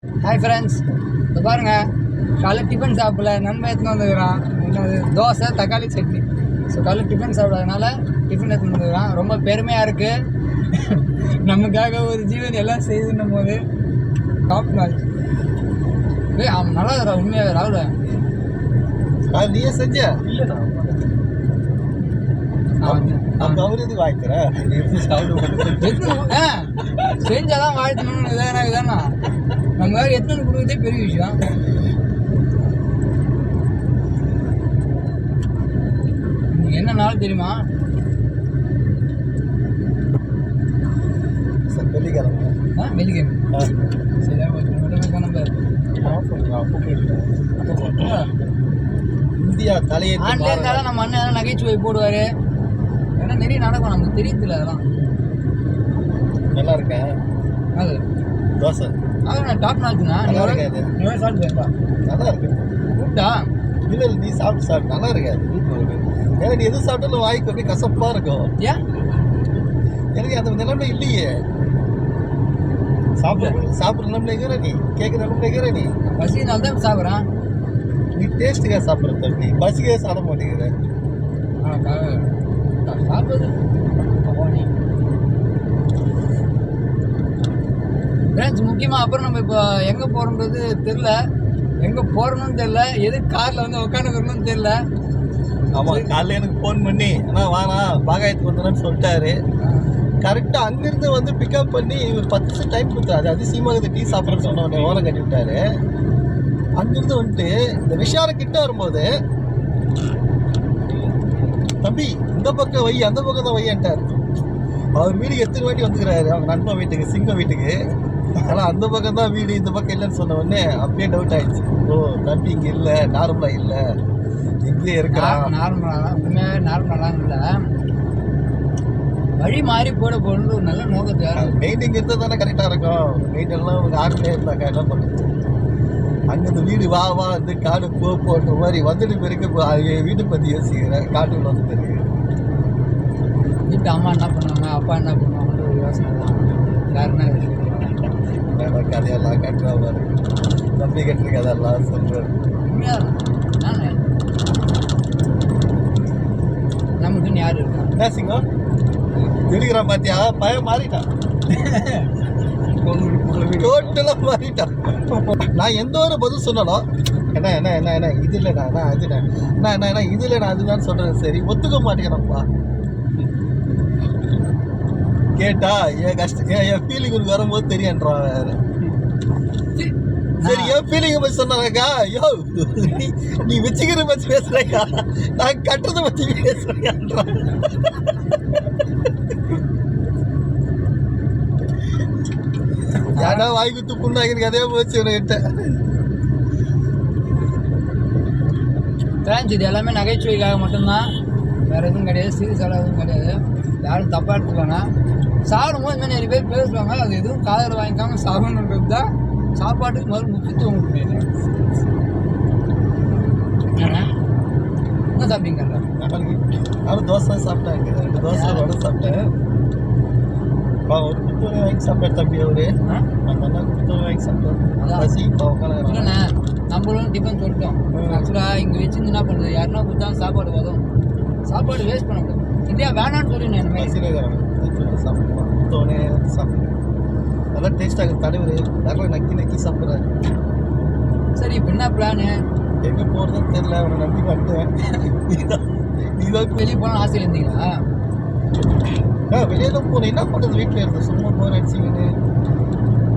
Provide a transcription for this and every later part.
Hi friends, இப்போ பாருங்கள், காலைல டிஃபன் சாப்பிடல, நன்மை எடுத்துன்னு வந்துக்கிறான். என்னது தோசை தக்காளி சட்னி. ஸோ காலைல டிஃபன் சாப்பிடாதனால டிஃபன் எடுத்துன்னு வந்துக்கிறான். ரொம்ப பெருமையாக இருக்குது. நமக்காக ஒரு ஜீவன் எல்லாம் செய்துன்னும் போது டாப் நாள். அவன் நல்லா இருக்கிறா உண்மையாக ராகுல. நீயே செஞ்ச இல்லைண்ணா செஞ்சாதான் வாழ்த்தணும்னு இதானா நம்ம எத்தனை கொடுக்குறதே பெரிய விஷயம். என்ன நாள் தெரியுமா? வெள்ளிக்கிழமை. சரியா இந்தியா தலையை இருந்தாலும் நம்ம அண்ணன் எதனா நகைச்சுவை போடுவாரு. ஏன்னா நிறைய நடக்கும், நமக்கு தெரியுதுல்ல. அதெல்லாம் நல்லா இருக்கேன். அது தோசை அதான் டாப் நாச்சுண்ணா. நீ சாப்பிட்டு நல்லா இருக்கு. கூப்பிட்டா இல்லை நீ சாப்பிட்டு நல்லா இருக்காது. ஏன்னா நீ எது சாப்பிட்டாலும் வாய்க்கு அப்படியே கசப்பா இருக்கும். ஏன் எனக்கு அந்த நிலைமை இல்லையே. சாப்பிட்ற நிலைமை இருக்கிற நீ, கேட்குற நிலைமை இருக்கிற நீ. பசினால தான் சாப்பிட்றான். நீ டேஸ்ட்டுக்காக சாப்பிட்ற தம்பி, பசிக்காக சாப்பிட மாட்டேங்கிற. சாப்பிடுது ஃப்ரெண்ட்ஸ். முக்கியமாக அப்புறம் நம்ம இப்போ எங்கே போகிறோன்றது தெரில, எங்கே போகிறோன்னு தெரில, எது காரில் வந்து உட்காந்துக்கணும்னு தெரில. ஆமாம், காலையில் எனக்கு ஃபோன் பண்ணி ஆனால் வானா பாகாயத்துக்கு வந்தேன்னு சொல்லிட்டாரு. கரெக்டாக அங்கேருந்து வந்து பிக்கப் பண்ணி ஒரு 10 நிமிஷம் டைம் கொடுத்தாரு. அதிசயமாக டீ சாப்பிட்றேன்னு சொன்ன உடனே ஓரம் கட்டி விட்டாரு. அங்கிருந்து வந்துட்டு இந்த விஷயம் கிட்ட வரும்போது, தம்பி இந்த பக்கம் வை, அந்த பக்கம் தான் வையன்ட்டார். அவர் வீட்டுக்கு எத்தனை வாட்டி வந்துக்கிறாரு, அவங்க நண்பன் வீட்டுக்கு, சிங்கம் வீட்டுக்கு. ஆனால் அந்த பக்கம் தான் வீடு, இந்த பக்கம் இல்லைன்னு சொன்ன உடனே அப்படியே டவுட் ஆயிடுச்சு. ஓ தம்பி இங்கே இல்லை, நார்மலாக இல்லை, இங்கேயே இருக்கிறான். நார்மலாக உண்மையாக நார்மலாக இல்லை, வழி மாறி போடணும்னு ஒரு நல்ல நோக்கத்தை. மெயின்டைன் இருந்தால் தானே கரெக்டாக இருக்கும். மெயின்டெல்லாம் ஒரு ஆர்மியாக இருந்தாக்கா என்ன பண்ணுறது. அங்கே இந்த வீடு வா வா வந்து காடு போன்ற மாதிரி வந்துட்டு பிறகு வீட்டை பற்றி யோசிக்கிறேன். காட்டுக்குள்ள வந்து பிறகு வீட்டு அம்மா என்ன பண்ணுவாங்க, அப்பா என்ன பண்ணுவாங்கன்ற ஒரு யோசனை தான். யாருன்னா கதையெல்லாம் கட்டுறா பாரு, தம்பி கட்டுற கதையெல்லாம் சொல்கிறார். நமக்குன்னு யார் இருக்கா? என்ன சிங்கம் எடுக்கிறான் பார்த்தியா? பயம் மாறிட்டான், டோட்டலாக மாறிட்டான். நான் எந்த ஒரு பதில் சொன்னாலும் என்ன என்ன என்ன என்ன இது இல்லைண்ணா, நான் அதுண்ணா, நான் என்ன என்ன இது இல்லைண்ணா அதுதான் சொல்கிறேன். சரி ஒத்துக்க மாட்டேங்கிறப்பா. கேட்டா என் கஷ்டம் என் ஃபீலிங் உனக்கு வரும்போது தெரியன்றான் வேறு. சரி என் ஃபீலிங்கை பற்றி சொன்னாக்கா, யோ நீ வச்சுக்கிற பற்றி பேசுறேக்கா, நான் கட்டுறதை பற்றி பேசுறேன்றான். யாரா வாய் குத்து புண்ணாங்க அதே போச்சு இவன்கிட்ட. ஃப்ரெண்ட்ஸ், இது எல்லாமே நகைச்சுவைக்காக மட்டும்தான், வேறு எதுவும் கிடையாது. சீரியஸாக எதுவும் கிடையாது. யாரும் தப்பாக எடுத்துக்கோங்க. சாப்பிடும்போது இந்த மாதிரி நிறைய பேர் பேசுவாங்க, அது எதுவும் காதில் வாங்கிக்காமல் சாப்பிடணுன்றது தான் சாப்பாட்டுக்கு முதல் முக்கியத்துவம் கொடுப்பீங்க. என்ன சாப்பிட்டீங்க? நானும் தோசை சாப்பிட்டேன், 2 தோசை வடை சாப்பிட்டேன். ஒரு குத்தோனை வாங்கி சாப்பிட்டேன் தம்பி. அவரு அந்த அண்ணா குத்தோனை வாங்கி சாப்பிட்டேன். இல்லைண்ணே, நம்மளும் டிஃபன் சொல்லிட்டோம். ஆக்சுவலாக இங்கே வச்சுருந்து என்ன பண்ணுறது, யாருன்னா கொடுத்தா சாப்பாடு வரும், சாப்பாடு வேஸ்ட் பண்ண முடியும். இல்லையா வேணான்னு சொல்லி நான் சாப்பிடுவேன். குத்தோனே சாப்பிடுவேன், நல்லா டேஸ்ட்டாக தலைவர் நிறைய நக்கி நக்கி சாப்பிட்றாரு. சரி இப்போ என்ன பிளானு? எங்கே போகிறதுன்னு தெரியல, அவனை நம்பி வந்துட்டேன். நீதான் வெளியே போனால் ஆசையில் இருந்தீங்களா? வெளியே தான் போனேன், என்ன பண்ணுறது, வீட்டில் இருந்தேன் சும்மா போர் அடிச்சிங்கன்னு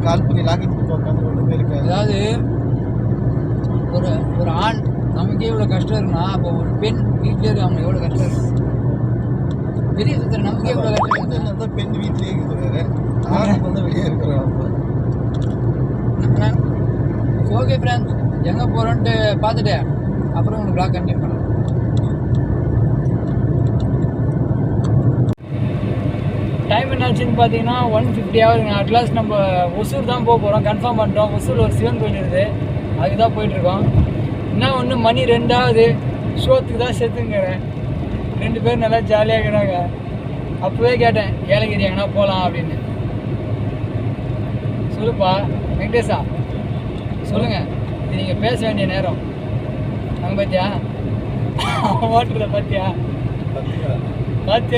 கால் பண்ணி லாகின் கொடுத்து உட்காந்து ஒன்று போயிருக்கேன். அதாவது ஒரு ஆண் நமக்கே இவ்வளோ கஷ்டம் இருக்குன்னா, அப்போ ஒரு பெண் வீட்டிலே இருக்கு, அவங்க எவ்வளோ கஷ்டம் இருக்கும். வெளியே சுற்றுற நமக்கே எவ்வளோ கஷ்டம் இருக்குது. தான் பெண் வீட்டிலே இருக்கிறாரு, ஆண் வந்து வெளியே இருக்கிறான். ஓகே ஃப்ரெண்ட்ஸ், எங்கே போகிறோன்ட்டு பார்த்துட்டு அப்புறம் உங்களுக்கு ப்ளாக் கண்டினியூ பண்ணுறேன். டைம் என்னாச்சுன்னு பார்த்தீங்கன்னா 1:50 ஆகுதுங்க. அட்லாஸ்ட் நம்ம ஒசூர் தான் போக போகிறோம், கன்ஃபார்ம் பண்ணிட்டோம். ஒசூர் ஒரு சிவன் கோயில் இருக்குது, அதுக்கு தான் போயிட்டுருக்கோம். என்ன ஒன்று மணி 2 ஆகுது, ஷோத்துக்கு தான் செத்துங்கிறேன். 2 பேர் நல்லா ஜாலியாக இருக்கிறாங்க. அப்போவே கேட்டேன் ஏலகிரி எங்கன்னா போகலாம் அப்படின்னு. சொல்லுப்பா வெங்கடேஷா. சொல்லுங்க, இது நீங்கள் பேச வேண்டிய நேரம். அங்கே பார்த்தியா ஓட்டுறத பார்த்தியா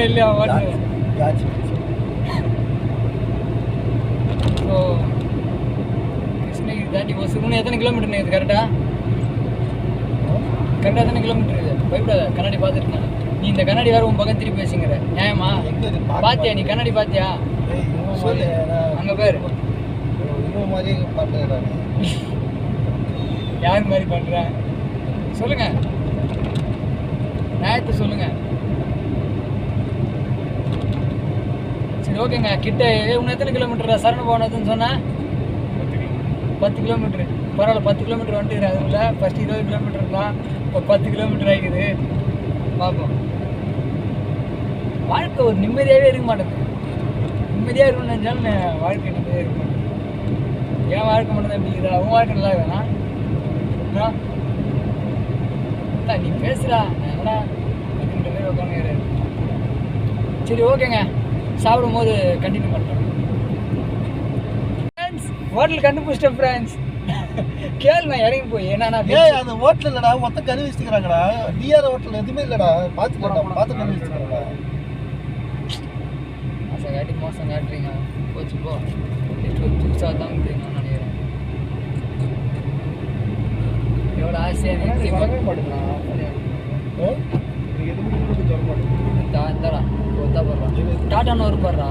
இல்லையா ஓட்டுறது? ஸோ கிருஷ்ணகிரி தாண்டி ஒசுக்குன்னு எத்தனை கிலோமீட்டர் இது கரெக்டாக எத்தனை கிலோமீட்டர் இது? பயப்படாத, கண்ணாடி பார்த்துருக்கேன். நீ இந்த கண்ணாடி வேறு உன் பக்கம் திருப்பி பேசுங்கிற நியாயமா? பார்த்தியா நீ கண்ணாடி பார்த்தியா? சொல்லு அங்கே பேர் யார் மாதிரி பண்ணுறேன் சொல்லுங்க, நியாயத்தை சொல்லுங்க. சரி ஓகேங்க, கிட்ட இன்னும் எத்தனை கிலோமீட்டர் சரண போனதுன்னு சொன்னேன்? 10 கிலோமீட்ரு. பரவாயில்ல, 10 கிலோமீட்டர் வந்துட்டு அதுக்குள்ள ஃபஸ்ட்டு 20 கிலோமீட்டர் தான், இப்போ 10 கிலோமீட்டர் ஆகிக்குது. பார்ப்போம். வாழ்க்கை ஒரு நிம்மதியாகவே இருக்க மாட்டேங்குது. நிம்மதியாக இருக்கணும்னு நினச்சாலும் வாழ்க்கை நிம்மதியாக இருக்க மாட்டேங்குது. என் வாழ்க்கை மட்டும் தான் எப்படி இருக்குதா? உன் வாழ்க்கை நல்லா இருக்குதாண்ணா? நீ பேசுகிறா என்னடா அப்படின்ற மாதிரி உட்காந்து. சரி ஓகேங்க, சாப்பிடும் போது கண்டினியூ பண்ணுறேன். ஃப்ரெண்ட்ஸ் ஹோட்டல் கண்டுபிடிச்சிட்டேன் ஃப்ரெண்ட்ஸ். கேள்வி நான் இறங்கி போய் என்னன்னா அந்த ஹோட்டல் இல்லடா, மொத்தம் கறி வச்சுக்கிறாங்கடா. டிஆர் ஹோட்டல் எதுவுமே இல்லடா, பார்த்து கறி வச்சுக்கிறாங்கடா. மாதம் காட்டி மோசம் காட்டுறீங்க, போச்சு போ. புதுசாக தான் நினைக்கிறேன். எவ்வளோ ஆசையாக இந்தாடா ஒத்தா போடுறான். டாட்டான்னு ஒரு போடுறா.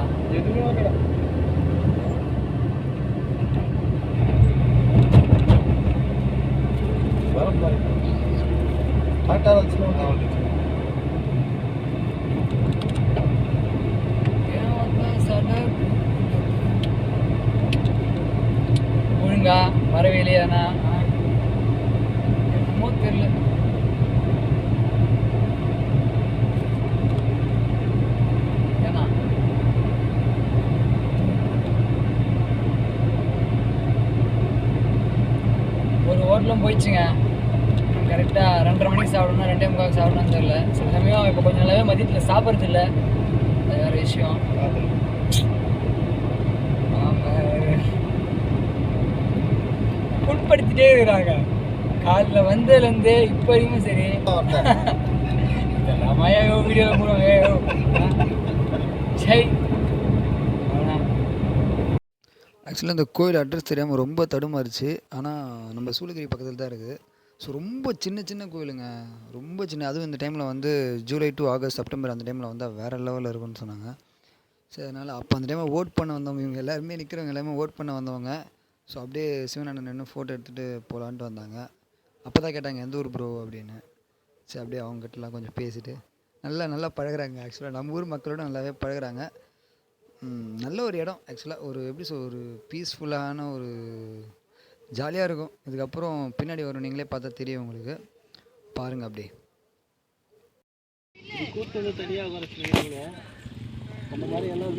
ஒழுங்கா வரவே இல்லையாண்ணா? என்னமோ தெரியல. ஏன்னா ஒரு ஹோட்டலும் போயிடுச்சுங்க. கரெக்டாக 2:30 மணிக்கு சாப்பிடணும், 2:45 சாப்பிடணும்னு தெரியல. சில சமயம் இப்போ கொஞ்சம் நல்லாவே மதியத்தில் சாப்பிட்றது இல்லை, அது வேறு விஷயம். உட்படுத்திட்டே இருக்கிறாங்க காலில் வந்ததுலேருந்து இப்போ வரைக்கும். சரி இதெல்லாம் வீடியோவில் போடுவாங்க. சரி ஆக்சுவலாக இந்த கோயில் அட்ரஸ் தெரியாமல் ரொம்ப தடுமாறிச்சு. ஆனால் நம்ம சூளகிரி பக்கத்தில் தான் இருக்குது. ஸோ ரொம்ப சின்ன கோயிலுங்க, ரொம்ப சின்ன. அதுவும் இந்த டைமில் வந்து ஜூலை டு ஆகஸ்ட் செப்டம்பர் அந்த டைமில் வந்தால் வேறு லெவலில் இருக்குன்னு சொன்னாங்க. சரி அதனால் அப்போ அந்த டைமில் ஓட் பண்ண வந்தவங்க இவங்க எல்லாருமே நிற்கிறவங்க எல்லாமே ஓட் பண்ண வந்தவங்க. ஸோ அப்படியே சிவனண்ணன் நின்று ஃபோட்டோ எடுத்துகிட்டு போகலான்ட்டு வந்தாங்க. அப்போ தான் கேட்டாங்க எந்த ஊர் ப்ரோ அப்படின்னு. சரி அப்படியே அவங்ககிட்டலாம் கொஞ்சம் பேசிவிட்டு நல்லா பழகுறாங்க. ஆக்சுவலாக நம்ம ஊர் மக்களோட நல்லாவே பழகுறாங்க. நல்ல ஒரு இடம் ஆக்சுவலாக. ஒரு எப்படி ஒரு பீஸ்ஃபுல்லான ஒரு ஜாலியாக இருக்கும். இதுக்கப்புறம் பின்னாடி வரும், நீங்களே பார்த்தா தெரியும் உங்களுக்கு. பாருங்கள் அப்படியே. கூட்டு தனியாக குறைச்சிங்க அந்த மாதிரி எல்லாம்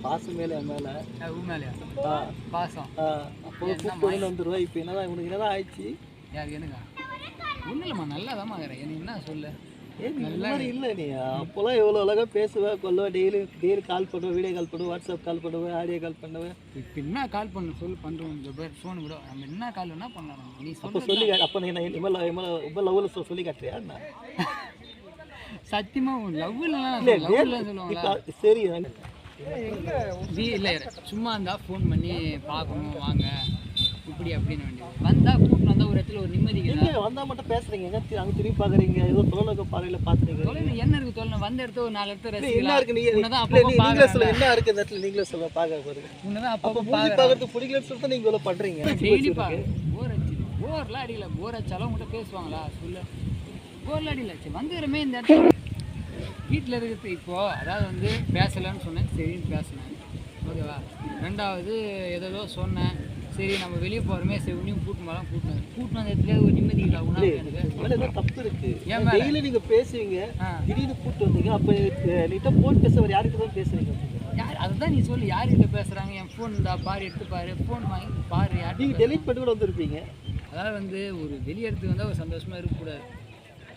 பாசம் மேலே என் மேலே மேலே பாசம் அப்போ கூப்பிட்டு வந்துடுவா. இப்போ என்னதான் இவனுக்கு என்னதான் ஆயிடுச்சு? யார் எனக்கு ஒன்றும் இல்லைம்மா, நல்லா தான் இருக்கிறேன். எனக்கு என்ன சொல்ல நல்லா இல்லை. நீ அப்போல்லாம் எவ்வளோ அழகாக பேசுவேன், கொல்லுவேன். டெய்லி கால் பண்ணுவேன், வீடியோ கால் பண்ணுவேன், வாட்ஸ்அப் கால் பண்ணுவேன், ஆடியோ கால் பண்ணுவேன். இப்போ என்ன கால் பண்ண சொல்லி பண்ணுறோம். இந்த பேர் ஃபோன் விட நம்ம என்ன கால் வேணால் பண்ணலாம். நீ அப்போ சொல்லி அப்போ நீ ரொம்ப லவ்வில் சொல்லி காட்டுறியா? சத்தியமாக லவ்லாம் சொல்லுவாங்களா? சரி இல்லை சும்மா இருந்தால் ஃபோன் பண்ணி பார்க்கணும் வாங்க இப்படி அப்படின்னு வேண்டியது. வந்தால் கூப்பிட்டு வந்தால் ஒரு இடத்துல ஒரு நிம்மதி வந்தால் மட்டும் பேசுகிறீங்க, அங்கே திரும்பி பார்க்குறீங்க, ஏதோ தொலைநோக்க பார்வையில் பார்த்துறீங்க. தொலைவில் என்ன இருக்குது? தொலை வந்த இடத்துல ஒரு 4 இடத்துல என்ன இருக்கு? நீங்களே சொல்ல என்ன இருக்குது இந்த இடத்துல? நீங்களே சொல்ல பார்க்க போகிறீங்க. உன்னதான் அப்போ பார்க்கறது பிடிக்கலன்னு சொல்லிட்டு நீங்கள் இவ்வளோ பண்ணுறீங்க. டெய்லி போர் அடிச்சு போர்லாம் அடிக்கல. போர் அடிச்சாலும் உங்கள்கிட்ட பேசுவாங்களா சொல்ல? போர்லாம் அடிக்கல. சரி வந்துடுறமே இந்த இடத்துல வீட்டில் இருக்கிறது. இப்போது அதாவது வந்து பேசலைன்னு சொன்னேன், சரின்னு பேசினேன், ஓகேவா? ரெண்டாவது ஏதோ சொன்னேன், சரி நம்ம வெளியே போகிறோமே, சரி உன்னையும் கூட்டினு அந்த இடத்துல ஒரு நிம்மதி இல்லை. எனக்கு தப்பு இருக்குது. ஏன் டெய்லி நீங்கள் பேசுவீங்க, திடீர்னு கூப்பிட்டு வந்தீங்க. அப்போ நீட்ட ஃபோன் பேசுவார், யாருக்கு தான் பேசுகிறீங்க? யார் அதுதான் நீ சொல்லு, யார்கிட்ட பேசுகிறாங்க? என் ஃபோன் இருந்தா பாரு, எடுத்து பாரு, ஃபோன் வாங்கி பாரு. யார் நீங்கள் டெலிட் பண்ணி கூட வந்துருப்பீங்க. அதாவது வந்து ஒரு வெளியே இடத்துக்கு வந்தால் ஒரு சந்தோஷமாக இருக்கக்கூடாது.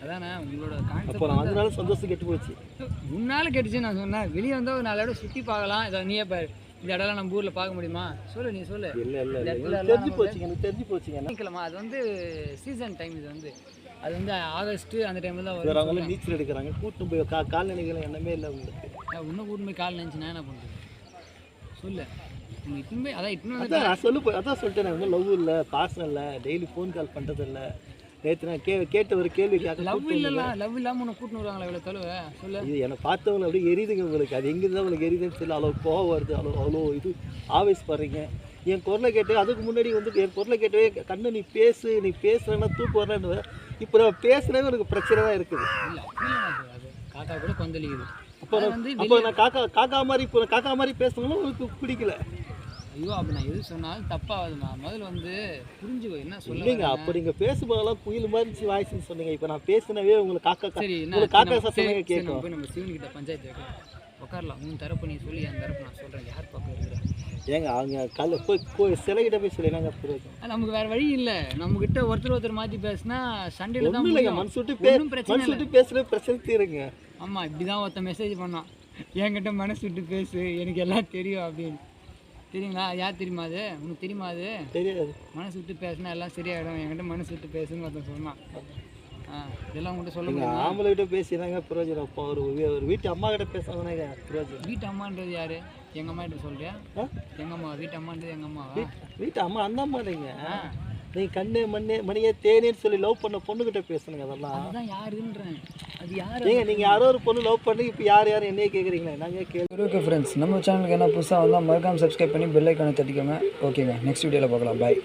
அதானே உங்களோட கான்செப்ட். அதனால சந்தோஷம் கெட்டு போச்சு. முன்னால் கெட்டுச்சு நான் சொன்னேன். வெளியே வந்தால் ஒரு 4 இடம் சுற்றி பார்க்கலாம். இதை நீயே பாரு, இந்த இடம்லாம் நம்ம ஊரில் பார்க்க முடியுமா? சொல்லு நீ சொல்லு. இல்லை இல்லை இந்த இல்லை இடத்துல தெரிஞ்சு எல்லாம் போச்சுங்க, எனக்கு தெரிஞ்சு போச்சுங்க. சனிக்கிழமை அது வந்து சீசன் டைம். இது வந்து அது வந்து ஆகஸ்ட்டு அந்த டைமில் தான் வேறு வரும். அவங்களாம் நீச்சல் எடுக்கிறாங்க, கூட்டு போய் கால்நடைகள் என்னமே இல்லை உங்களுக்கு. இன்னும் கூட்டு போய் கால் நினச்சினா என்ன பண்ணுறது சொல்லு. நீங்கள் இட்டுன்னு போய் அதான் இட்டுன்னு அதான் நான் அதான் சொல்லிட்டேன், எனக்கு லவ் இல்லை, பாசம் இல்லை, டெய்லி ஃபோன் கால் பண்ணுறது இல்லை. நேற்று நான் கேட்ட ஒரு கேள்வி லவ் இல்லைல்ல, லவ் இல்லாமல் உன்னை கூட்டின்னு வருவாங்களா இவ்வளோ தொழுவை சொல்லு. இது என்னை பார்த்தவங்களை அப்படியே எரியுதுங்க உங்களுக்கு. அது எங்கே இருந்தால் உங்களுக்கு எரியுதுன்னு சொல்லி அவ்வளோ கோவம் வருது, அவ்வளோ இது ஆவேசப்படுறீங்க. என் குரலை கேட்டு அதுக்கு முன்னாடி வந்து என் குரலை கேட்டவே கண்ணு நீ பேசுறேன்னா தூக்கு வரலன்னு. இப்போ நான் பேசுனவே எனக்கு பிரச்சனை தான் இருக்குது. இல்லை அது காக்கா கூட கொந்தளிக்குது. அப்போ நான் காக்கா மாதிரி பேசணும்னா உங்களுக்கு பிடிக்கல. ஐயோ அப்போ நான் எது சொன்னாலும் தப்பாகுதுமா. முதல்ல வந்து புரிஞ்சுக்கோ என்ன இல்லைங்க. அப்போ நீங்கள் பேசும்போதெல்லாம் குயில் மாதிரி வாய்ஸ்ன்னு சொன்னீங்க. இப்போ நான் பேசினவே உங்களுக்கு சரி காக்கா சத்தம் கேட்கும். போய் நம்ம சிவன்கிட்ட பஞ்சாயத்து வைக்கலாம், உட்காரலாம். உன் தரப்பு நீ சொல்லி என் தரப்பு நான் சொல்கிறேன். யார் பக்கம் இருக்கிறேன் ஏங்க அவங்க போய் சிலைகிட்ட போய் சொல்லி நாங்கள் புரியும். நமக்கு வேறு வழி இல்லை. நம்மக்கிட்ட ஒருத்தர் மாற்றி பேசினா சண்டையில் தான் இல்லைங்க. மனசு பேசுகிற பிரச்சனை தீருங்க. ஆமாம் இப்படி தான் ஒருத்தன் மெசேஜ் பண்ணான், என்கிட்ட மனசு விட்டு பேசு எனக்கு எல்லாம் தெரியும் அப்படின்னு. தெரியுங்களா? யார் தெரியுமா அது? உனக்கு தெரியுமா? அது தெரியாது. மனசு விட்டு பேசினா எல்லாம் சரியாயிடும், என்கிட்ட மனசு விட்டு பேசுன்னு ஒருத்தன் சொன்னான். இதெல்லாம் உங்கள்கிட்ட சொல்ல முடியும். ஆம்பளை கிட்ட பேசினாங்க பிரயோஜனம். இப்போ ஒரு வீட்டு அம்மா கிட்ட பேசுவாங்க பிரயோஜனம். வீட்டு அம்மான்றது யாரு? எங்கள் அம்மா கிட்ட சொல்றியா? எங்கள் அம்மா வீட்டு அம்மான்றது எங்கள் அம்மாவா? வீட்டு அம்மா அந்த அம்மா இல்லைங்க. நீ கண்ணு மணியே தேனேன்னு சொல்லி லவ் பண்ண பொண்ணுகிட்ட பேசுனுங்க. அதெல்லாம் அதுதான் யாருன்றேன். அது யாரு? நீங்கள் யாரோ ஒரு பொண்ணு லவ் பண்ணி இப்போ யார் என்னையே கேட்குறீங்களே? நாங்கள் கேள்வி. ஓகே ஃப்ரெண்ட்ஸ், நம்ம சேனலுக்கு என்ன புதுசாக வந்தால் மறக்காமல் சப்ஸ்கிரைப் பண்ணி பெல் ஐக்கானை தட்டிக்கோங்க. ஓகேங்க, நெக்ஸ்ட் வீடியோவில் பார்க்கலாம். பாய்.